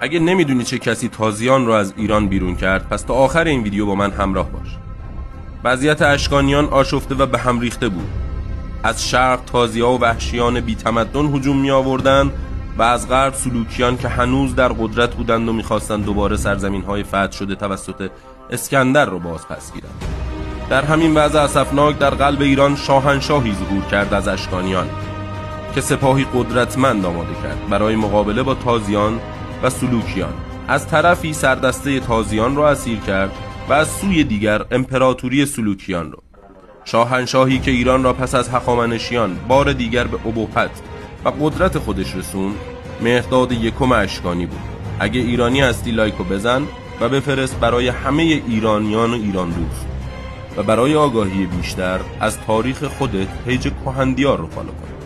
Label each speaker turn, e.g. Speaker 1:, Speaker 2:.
Speaker 1: اگه نمیدونی چه کسی تازیان رو از ایران بیرون کرد، پس تا آخر این ویدیو با من همراه باش. وضعیت اشکانیان آشفته و به هم ریخته بود. از شرق تازی‌ها و وحشیان بی تمدن هجوم می آوردن و از غرب سلوکیان که هنوز در قدرت بودند و میخواستند دوباره سرزمین‌های فتح شده توسط اسکندر رو باز پس گیرند. در همین وضع اسفناک در قلب ایران شاهنشاهی ظهور کرد از اشکانیان که سپاهی قدرتمند آماده کرد برای مقابله با تازیان و سلوکیان. از طرفی سردسته تازیان را اسیر کرد و از سوی دیگر امپراتوری سلوکیان را. شاهنشاهی که ایران را پس از هخامنشیان بار دیگر به ابهت و قدرت خودش رسوند، مهرداد یکم اشکانی بود. اگه ایرانی هستی لایکو بزن و بفرست برای همه ایرانیان و ایران دوست، و برای آگاهی بیشتر از تاریخ خودت پیج کهندیار رو فالو کن.